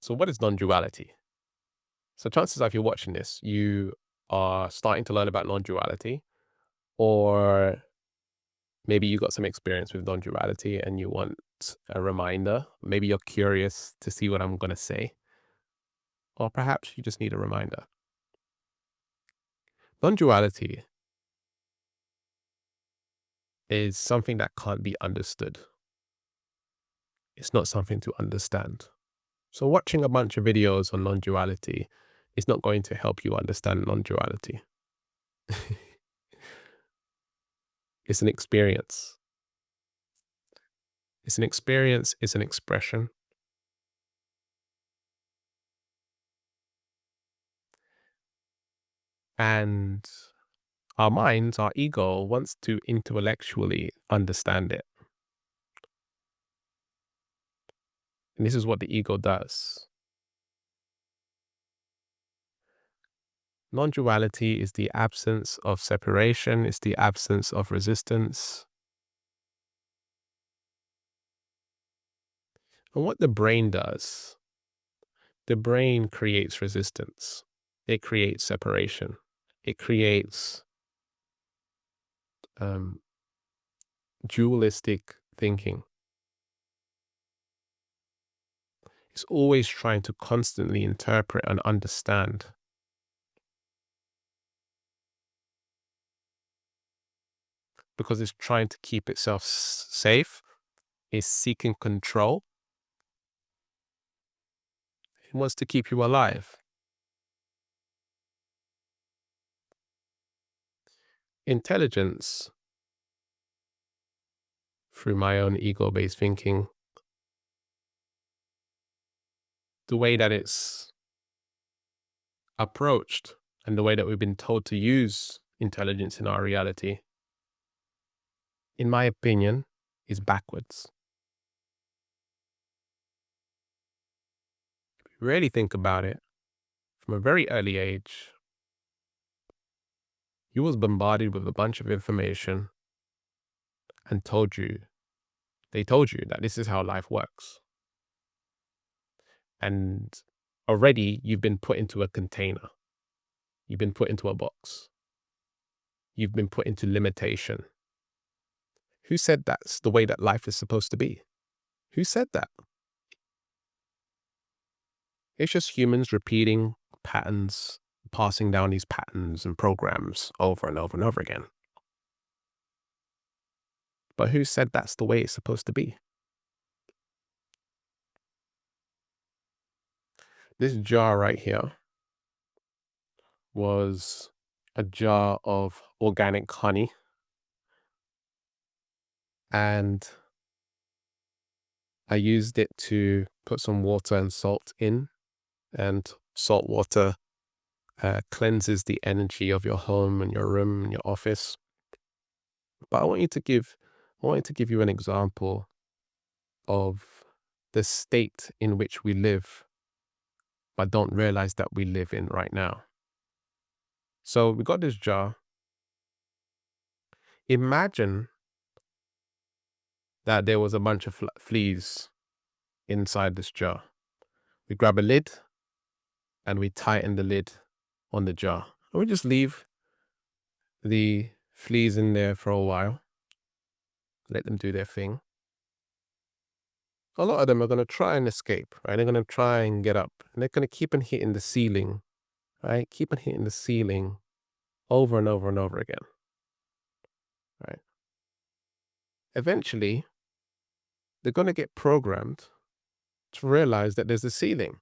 So what is non-duality? So chances are if you're watching this, you are starting to learn about non-duality, or maybe you got some experience with non-duality and you want a reminder. Maybe you're curious to see what I'm going to say, or perhaps you just need a reminder. Non-duality is something that can't be understood. It's not something to understand. So watching a bunch of videos on non-duality is not going to help you understand non-duality. It's an experience. It's an experience, it's an expression. And our minds, our ego wants to intellectually understand it. And this is what the ego does. Non-duality is the absence of separation, it's the absence of resistance. And what the brain does, the brain creates resistance. It creates separation. It creates dualistic thinking. It's always trying to constantly interpret and understand. Because it's trying to keep itself safe. It's seeking control. It wants to keep you alive. Intelligence, through my own ego-based thinking, the way that it's approached and the way that we've been told to use intelligence in our reality, in my opinion, is backwards. If you really think about it, from a very early age, you was bombarded with a bunch of information and they told you that this is how life works. And already you've been put into a container. You've been put into a box. You've been put into limitation. Who said that's the way that life is supposed to be? Who said that? It's just humans repeating patterns, passing down these patterns and programs over and over and over again. But who said that's the way it's supposed to be? This jar right here was a jar of organic honey. And I used it to put some water and salt in, and salt water cleanses the energy of your home and your room and your office. But I want to give you an example of the state in which we live, but don't realize that we live in right now. So we got this jar. Imagine that there was a bunch of fleas inside this jar. We grab a lid and we tighten the lid on the jar. And we just leave the fleas in there for a while. Let them do their thing. A lot of them are going to try and escape, right? They're going to try and get up. And they're going to keep on hitting the ceiling, right? Keep on hitting the ceiling over and over and over again, right? Eventually, they're going to get programmed to realize that there's a ceiling.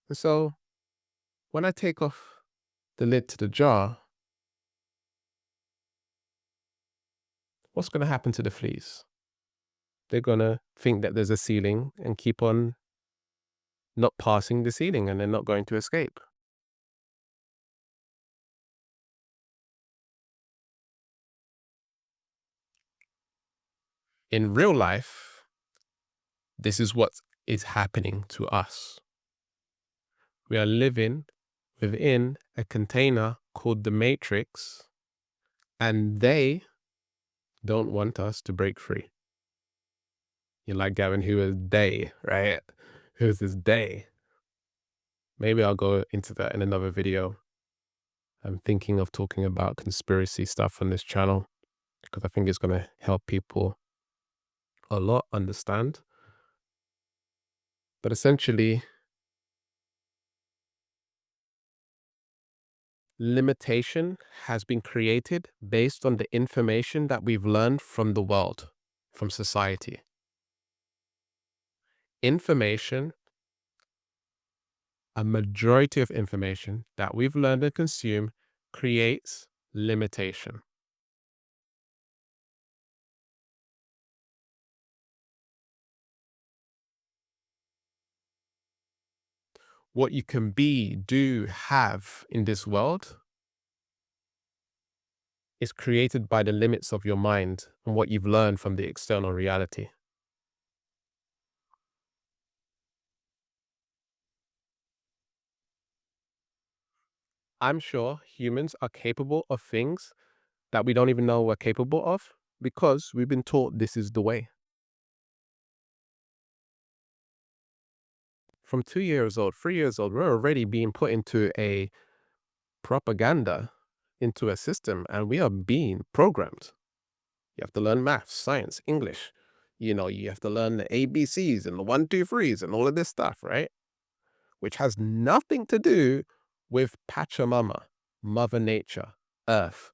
And so when I take off the lid to the jar, what's going to happen to the fleas? They're going to think that there's a ceiling and keep on not passing the ceiling, and they're not going to escape. In real life, this is what is happening to us. We are living within a container called the Matrix, and they don't want us to break free. You're like, Gavin, who is they, right? Who's this they? Maybe I'll go into that in another video. I'm thinking of talking about conspiracy stuff on this channel because I think it's going to help people a lot understand. But essentially, limitation has been created based on the information that we've learned from the world, from society. Information, a majority of information that we've learned and consumed creates limitation. What you can be, do, have in this world is created by the limits of your mind and what you've learned from the external reality. I'm sure humans are capable of things that we don't even know we're capable of because we've been taught this is the way. From 2 years old, 3 years old, we're already being put into a propaganda, into a system, and we are being programmed. You have to learn maths, science, English. You have to learn the ABCs and the 1, 2, 3s and all of this stuff, right? Which has nothing to do with Pachamama, Mother Nature, Earth.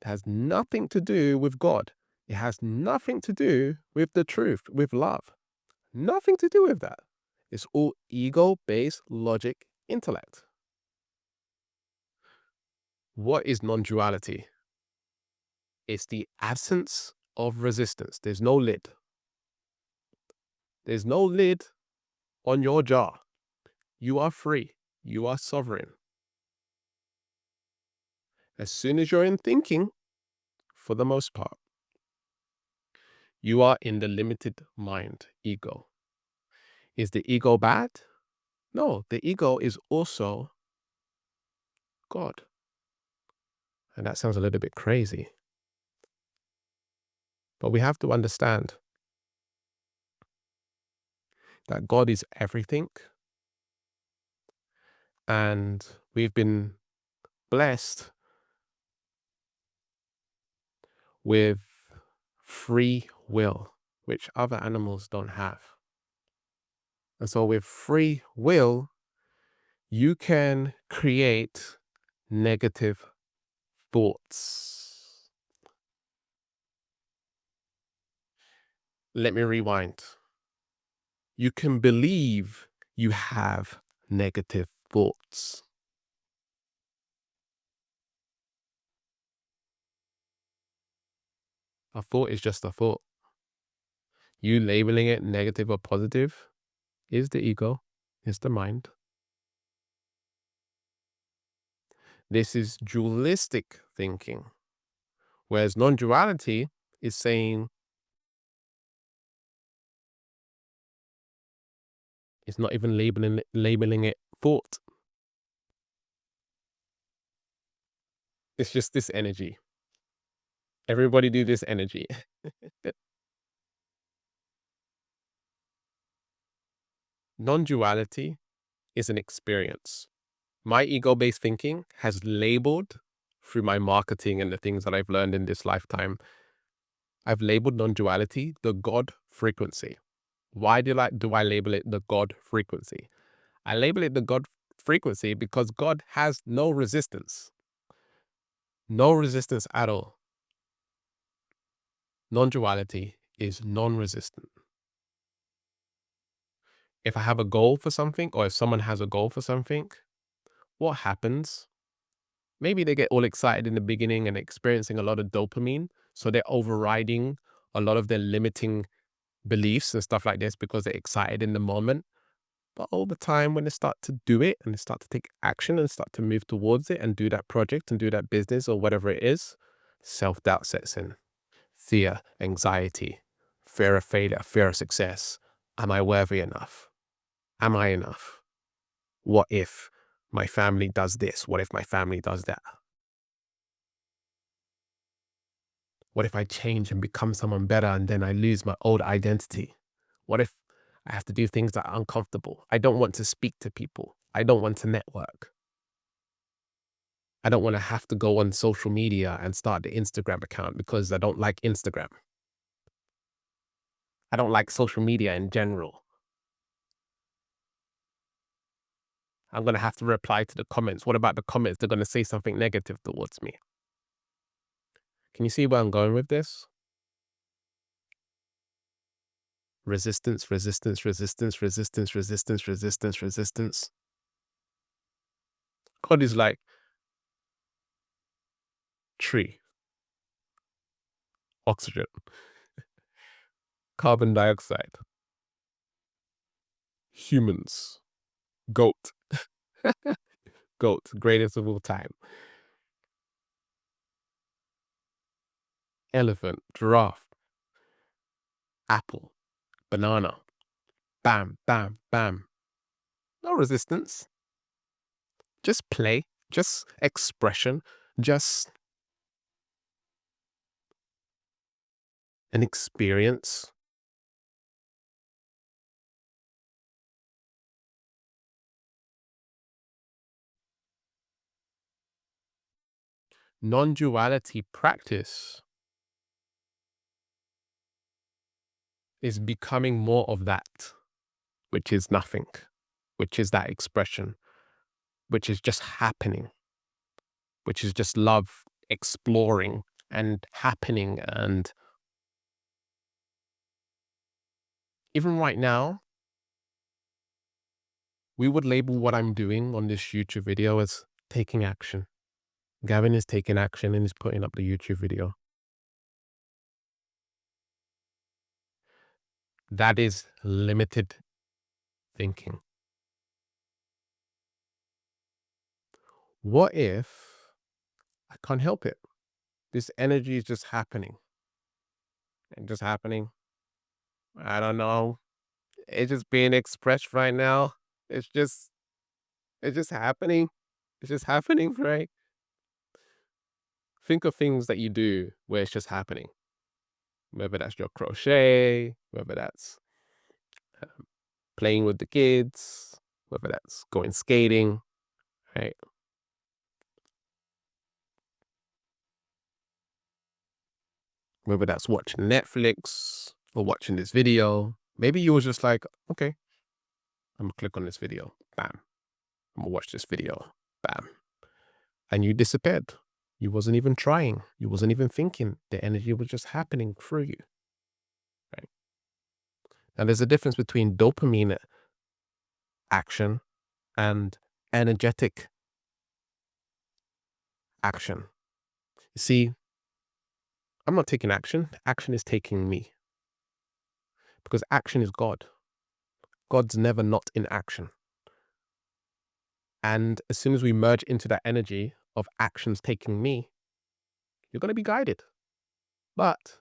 It has nothing to do with God. It has nothing to do with the truth, with love. Nothing to do with that. It's all ego-based logic, intellect. What is non-duality? It's the absence of resistance. There's no lid. There's no lid on your jar. You are free. You are sovereign. As soon as you're in thinking, for the most part, you are in the limited mind, ego. Is the ego bad? No, the ego is also God. And that sounds a little bit crazy. But we have to understand that God is everything. And we've been blessed with free will, which other animals don't have. And so with free will, you can create negative thoughts. Let me rewind. You can believe you have negative thoughts. A thought is just a thought. You labeling it negative or positive is the ego, is the mind. This is dualistic thinking. Whereas non-duality is saying it's not even labeling it thought. It's just this energy. Everybody do this energy. Non-duality is an experience. My ego-based thinking has labeled through my marketing and the things that I've learned in this lifetime. I've labeled non-duality the God frequency. Why do I label it the God frequency? I label it the God frequency because God has no resistance. No resistance at all. Non-duality is non-resistant. If I have a goal for something, or if someone has a goal for something, what happens? Maybe they get all excited in the beginning and experiencing a lot of dopamine, so they're overriding a lot of their limiting beliefs and stuff like this because they're excited in the moment. But over time, when they start to do it and they start to take action and start to move towards it and do that project and do that business or whatever it is, self-doubt sets in. Fear, anxiety, fear of failure, fear of success. Am I worthy enough? Am I enough? What if my family does this? What if my family does that? What if I change and become someone better and then I lose my old identity? What if I have to do things that are uncomfortable? I don't want to speak to people. I don't want to network. I don't want to have to go on social media and start the Instagram account because I don't like Instagram. I don't like social media in general. I'm going to have to reply to the comments. What about the comments? They're going to say something negative towards me. Can you see where I'm going with this? Resistance, resistance, resistance, resistance, resistance, resistance, resistance. God is like tree, oxygen, carbon dioxide, humans, goat, goat, greatest of all time, elephant, giraffe, apple, banana, bam, bam, bam. No resistance. Just play, just expression, just an experience. Non-duality practice is becoming more of that, which is nothing, which is that expression, which is just happening, which is just love exploring and happening. And even right now, we would label what I'm doing on this YouTube video as taking action. Gavin is taking action and is putting up the YouTube video. That is limited thinking. What if I can't help it? This energy is just happening and just happening. I don't know. It's just being expressed right now. It's just, it's just happening. It's just happening, right? Think of things that you do where it's just happening. Whether that's your crochet, whether that's playing with the kids, whether that's going skating, right? Whether that's watching Netflix or watching this video. Maybe you was just like, okay, I'm gonna click on this video. Bam. I'm gonna watch this video. Bam. And you disappeared. You wasn't even trying. You wasn't even thinking. The energy was just happening through you. Right? Now there's a difference between dopamine action and energetic action. You see, I'm not taking action. Action is taking me. Because action is God. God's never not in action. And as soon as we merge into that energy of actions taking me, you're going to be guided. But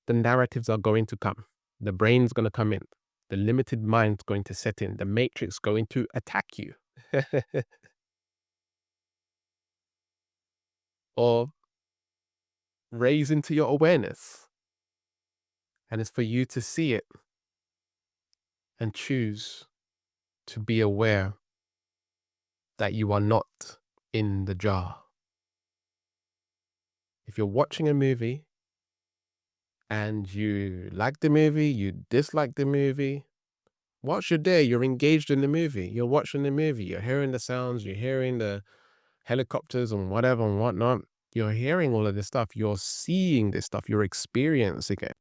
the narratives are going to come. The brain's going to come in. The limited mind's going to set in. The matrix going to attack you. Or raise into your awareness. And it's for you to see it and choose to be aware that you are not in the jar. If you're watching a movie and you like the movie, you dislike the movie, whilst you're there, you're engaged in the movie. You're watching the movie. You're hearing the sounds. You're hearing the helicopters and whatever and whatnot. You're hearing all of this stuff. You're seeing this stuff. You're experiencing it.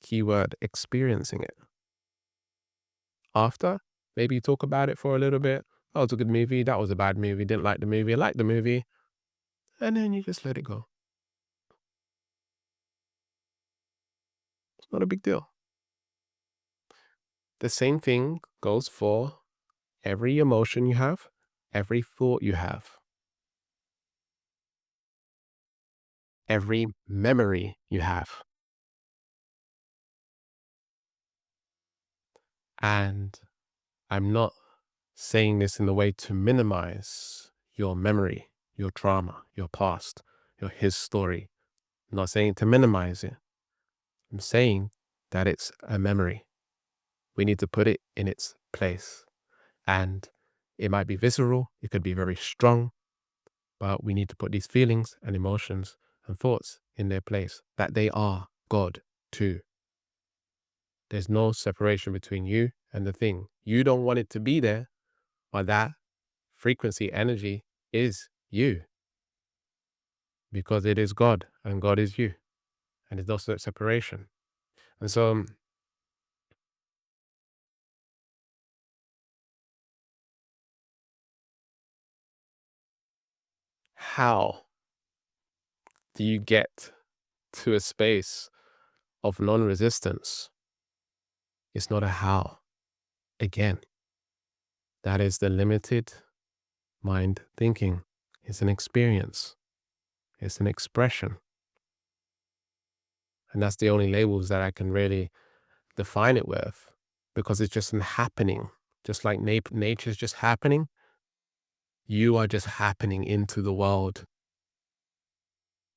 Keyword, experiencing it. After, maybe you talk about it for a little bit. Oh, it's a good movie. That was a bad movie. Didn't like the movie. I liked the movie. And then you just let it go. It's not a big deal. The same thing goes for every emotion you have, every thought you have, every memory you have. And I'm not saying this in a way to minimize your memory, your trauma, your his story. I'm not saying to minimize it. I'm saying that it's a memory. We need to put it in its place. And it might be visceral, it could be very strong, but we need to put these feelings and emotions and thoughts in their place, that they are God too. There's no separation between you and the thing. You don't want it to be there, but that frequency energy is you, because it is God and God is you. And there's also separation. And so how do you get to a space of non-resistance? It's not a how. Again, that is the limited mind thinking. It's an experience. It's an expression. And that's the only labels that I can really define it with, because it's just an happening. Just like nature's just happening, you are just happening into the world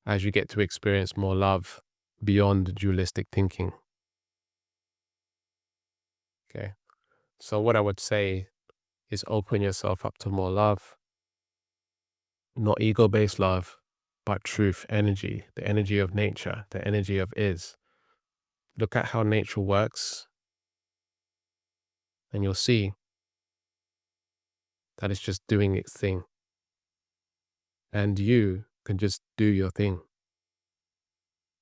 as you get to experience more love beyond dualistic thinking. Okay. So what I would say is open yourself up to more love, not ego-based love, but truth, energy, the energy of nature, the energy of is. Look at how nature works, and you'll see that it's just doing its thing. And you can just do your thing.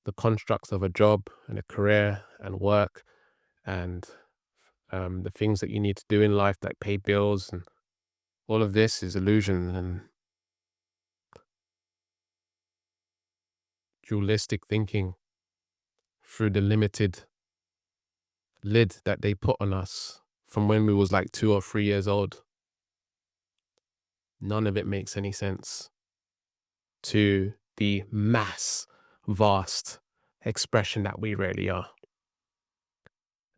The constructs of a job and a career and work and the things that you need to do in life, like pay bills, and all of this is illusion and dualistic thinking through the limited lid that they put on us from when we was like 2 or 3 years old. None of it makes any sense to the vast expression that we really are.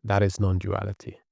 That is non-duality.